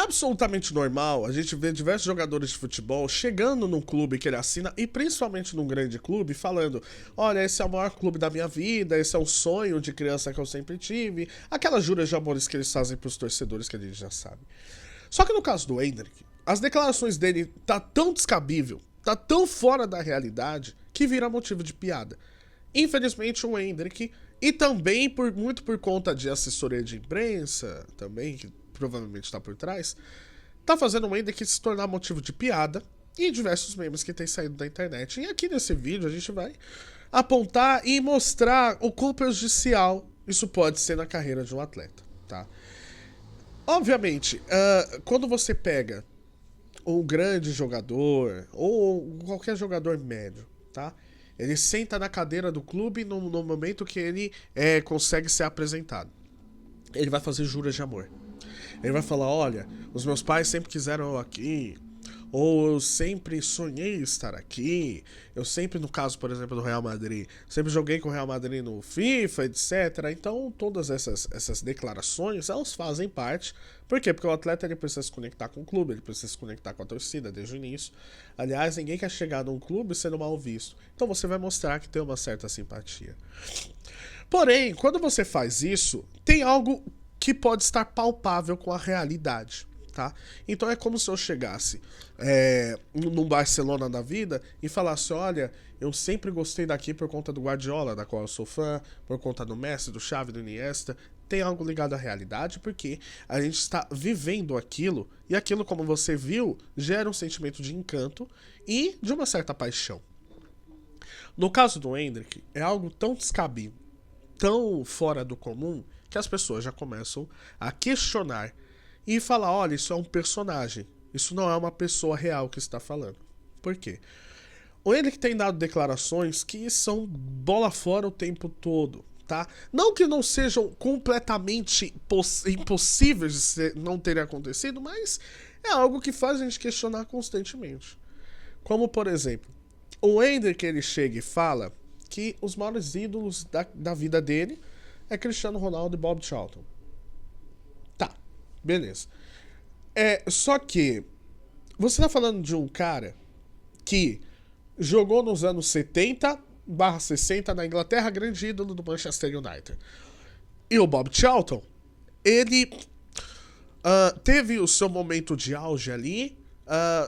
absolutamente normal a gente ver diversos jogadores de futebol chegando num clube que ele assina, e principalmente num grande clube, falando: olha, esse é o maior clube da minha vida, esse é um sonho de criança que eu sempre tive. Aquelas juras de amores que eles fazem pros torcedores que a gente já sabe. Só que no caso do Endrick, as declarações dele tá tão descabível, tá tão fora da realidade, que vira motivo de piada. Infelizmente o Endrick, e também muito por conta de assessoria de imprensa, também, que provavelmente está por trás, tá fazendo o Endrick se tornar motivo de piada e diversos memes que tem saído da internet. E aqui nesse vídeo a gente vai apontar e mostrar o quão prejudicial isso pode ser na carreira de um atleta, tá? Obviamente, quando você pega um grande jogador, ou qualquer jogador médio, tá? Ele senta na cadeira do clube no momento que ele consegue ser apresentado. Ele vai fazer juras de amor. Ele vai falar: olha, os meus pais sempre quiseram eu aqui, ou eu sempre sonhei estar aqui, eu sempre, no caso, por exemplo, do Real Madrid, sempre joguei com o Real Madrid no FIFA, etc. Então, todas essas declarações, elas fazem parte. Por quê? Porque o atleta ele precisa se conectar com o clube, ele precisa se conectar com a torcida desde o início. Aliás, ninguém quer chegar num clube sendo mal visto. Então você vai mostrar que tem uma certa simpatia. Porém, quando você faz isso, tem algo que pode estar palpável com a realidade, tá? Então é como se eu chegasse num Barcelona da vida e falasse: olha, eu sempre gostei daqui por conta do Guardiola, da qual eu sou fã, por conta do Messi, do Xavi, do Iniesta. Tem algo ligado à realidade, porque a gente está vivendo aquilo, e aquilo, como você viu, gera um sentimento de encanto e de uma certa paixão. No caso do Endrick, é algo tão descabido, tão fora do comum, que as pessoas já começam a questionar e falar: olha, isso é um personagem, isso não é uma pessoa real que está falando. Por quê? O Endrick tem dado declarações que são bola fora o tempo todo, tá? Não que não sejam completamente impossíveis de não terem acontecido, mas é algo que faz a gente questionar constantemente. Como, por exemplo, o Endrick, ele chega e fala que os maiores ídolos da vida dele é Cristiano Ronaldo e Bob Charlton. Tá, beleza. Só que você tá falando de um cara que jogou nos anos 70/60 na Inglaterra, grande ídolo do Manchester United. E o Bob Charlton, ele teve o seu momento de auge ali,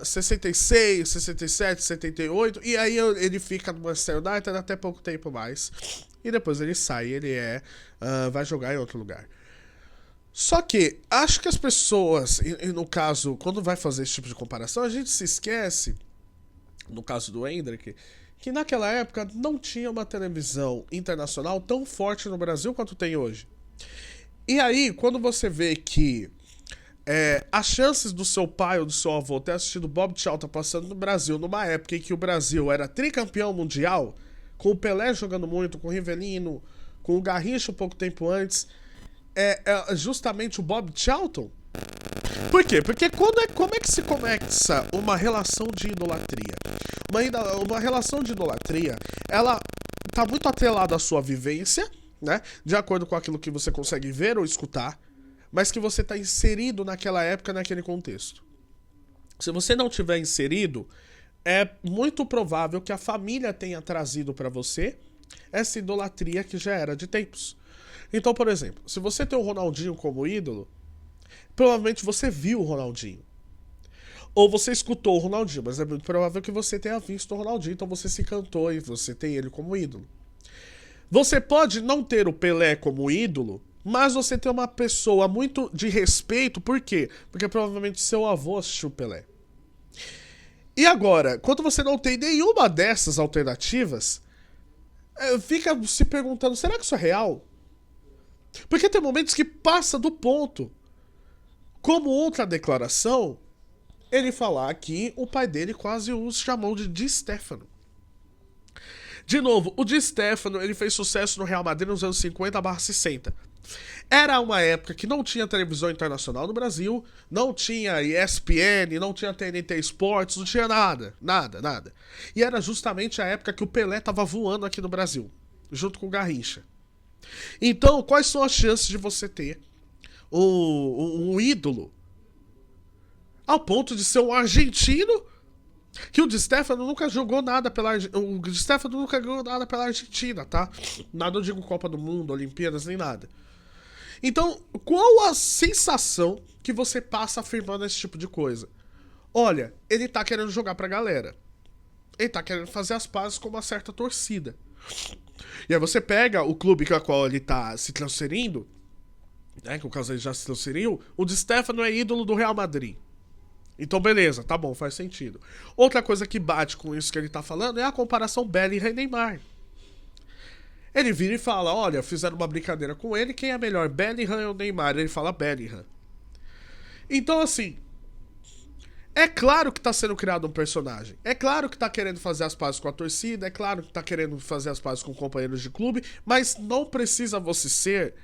66, 67, 78, e aí ele fica no Manchester United até pouco tempo mais. E depois ele sai, ele vai jogar em outro lugar. Só que, acho que as pessoas, e no caso, quando vai fazer esse tipo de comparação, a gente se esquece, no caso do Endrick, que naquela época não tinha uma televisão internacional tão forte no Brasil quanto tem hoje. E aí, quando você vê que as chances do seu pai ou do seu avô ter assistido Bob Charlton passando no Brasil, numa época em que o Brasil era tricampeão mundial, com o Pelé jogando muito, com o Rivelino, com o Garrincha um pouco tempo antes, é justamente o Bob Charlton. Por quê? Porque como é que se começa uma relação de idolatria? Uma relação de idolatria, ela tá muito atrelada à sua vivência, né? De acordo com aquilo que você consegue ver ou escutar, mas que você tá inserido naquela época, naquele contexto. Se você não tiver inserido, é muito provável que a família tenha trazido para você essa idolatria que já era de tempos. Então, por exemplo, se você tem o Ronaldinho como ídolo, provavelmente você viu o Ronaldinho. Ou você escutou o Ronaldinho, mas é muito provável que você tenha visto o Ronaldinho, então você se encantou e você tem ele como ídolo. Você pode não ter o Pelé como ídolo, mas você tem uma pessoa muito de respeito, por quê? Porque provavelmente seu avô assistiu o Pelé. E agora, quando você não tem nenhuma dessas alternativas, fica se perguntando: será que isso é real? Porque tem momentos que passa do ponto. Como outra declaração, ele falar que o pai dele quase o chamou de Di Stefano. De novo, o Di Stefano, ele fez sucesso no Real Madrid nos anos 50/60. Era uma época que não tinha televisão internacional no Brasil, não tinha ESPN, não tinha TNT Sports, não tinha nada. E era justamente a época que o Pelé tava voando aqui no Brasil, junto com o Garrincha. Então, quais são as chances de você ter um ídolo Ao ponto de ser um argentino, que o Di Stefano nunca jogou nada pela o Di Stefano nunca ganhou nada pela Argentina, tá? Nada, eu digo Copa do Mundo, Olimpíadas, nem nada. Então, qual a sensação que você passa afirmando esse tipo de coisa? Olha, ele tá querendo jogar pra galera. Ele tá querendo fazer as pazes com uma certa torcida. E aí você pega o clube com o qual ele tá se transferindo, né, que no caso ele já se transferiu, o Di Stefano é ídolo do Real Madrid. Então beleza, tá bom, faz sentido. Outra coisa que bate com isso que ele tá falando é a comparação Bellingham e Neymar. Ele vira e fala, olha, fizeram uma brincadeira com ele, quem é melhor, Bellingham ou Neymar? Ele fala Bellingham. Então assim, é claro que tá sendo criado um personagem. É claro que tá querendo fazer as pazes com a torcida, é claro que tá querendo fazer as pazes com companheiros de clube, mas não precisa você ser,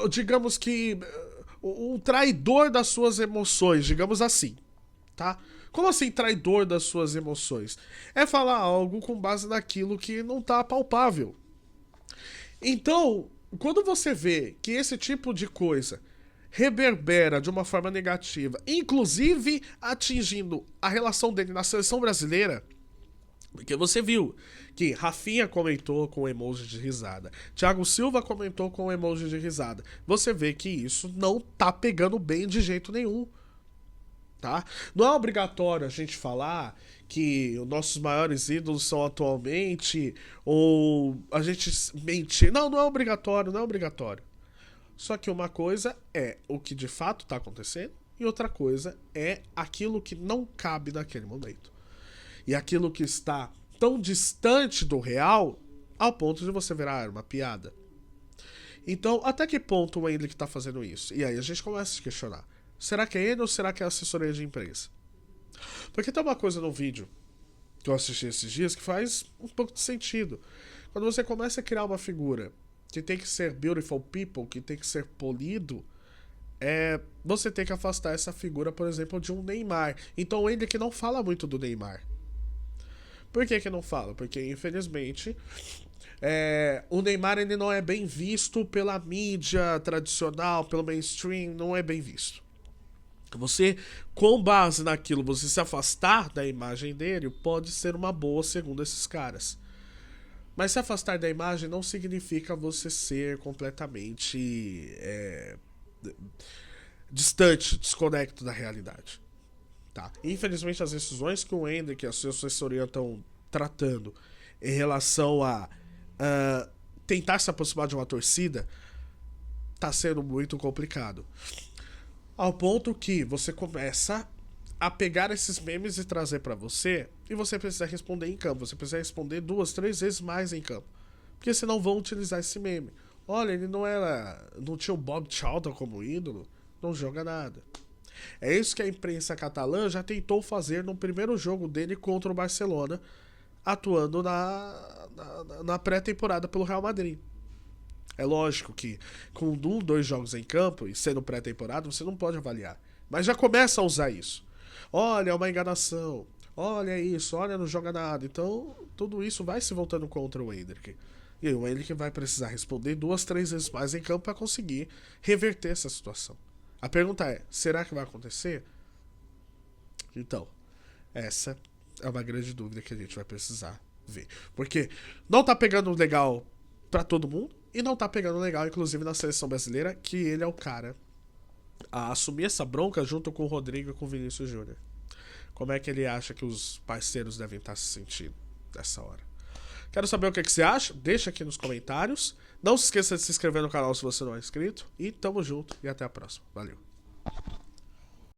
digamos que, um traidor das suas emoções, digamos assim, tá? Como assim traidor das suas emoções? É falar algo com base naquilo que não tá palpável. Então, quando você vê que esse tipo de coisa reverbera de uma forma negativa, inclusive atingindo a relação dele na seleção brasileira, porque você viu que Rafinha comentou com emoji de risada, Thiago Silva comentou com emoji de risada, você vê que isso não tá pegando bem de jeito nenhum. Tá? Não é obrigatório a gente falar que os nossos maiores ídolos são atualmente, ou a gente mentir. Não, não é obrigatório, não é obrigatório. Só que uma coisa é o que de fato está acontecendo e outra coisa é aquilo que não cabe naquele momento. E aquilo que está tão distante do real ao ponto de você virar uma piada. Então, até que ponto o Endrick está fazendo isso? E aí a gente começa a se questionar. Será que é ele ou será que é a assessoria de imprensa? Porque tem uma coisa no vídeo que eu assisti esses dias que faz um pouco de sentido. Quando você começa a criar uma figura que tem que ser beautiful people, que tem que ser polido, você tem que afastar essa figura, por exemplo, de um Neymar. Então ele que não fala muito do Neymar. Por que não fala? Porque, infelizmente, o Neymar ele não é bem visto pela mídia tradicional, pelo mainstream, não é bem visto. Você, com base naquilo, você se afastar da imagem dele, pode ser uma boa, segundo esses caras. Mas se afastar da imagem não significa você ser completamente distante, desconecto da realidade. Tá? Infelizmente, as decisões que o Endrick e a sua assessoria estão tratando em relação a tentar se aproximar de uma torcida tá sendo muito complicado. Ao ponto que você começa a pegar esses memes e trazer pra você, e você precisa responder em campo. Você precisa responder 2, 3 vezes mais em campo. Porque senão vão utilizar esse meme. Olha, ele não tinha o Bob Charlton como ídolo, não joga nada. É isso que a imprensa catalã já tentou fazer no primeiro jogo dele contra o Barcelona, atuando na pré-temporada pelo Real Madrid. É lógico que com 1, 2 jogos em campo e sendo pré-temporada, você não pode avaliar. Mas já começa a usar isso. Olha, é uma enganação. Olha isso, olha, não joga nada. Então, tudo isso vai se voltando contra o Endrick. E aí, o Endrick vai precisar responder 2, 3 vezes mais em campo para conseguir reverter essa situação. A pergunta é, será que vai acontecer? Então, essa é uma grande dúvida que a gente vai precisar ver. Porque não tá pegando legal pra todo mundo e não tá pegando legal, inclusive, na seleção brasileira, que ele é o cara a assumir essa bronca junto com o Rodrigo e com o Vinícius Júnior. Como é que ele acha que os parceiros devem estar se sentindo nessa hora? Quero saber o que você acha, deixa aqui nos comentários. Não se esqueça de se inscrever no canal se você não é inscrito. E tamo junto e até a próxima. Valeu.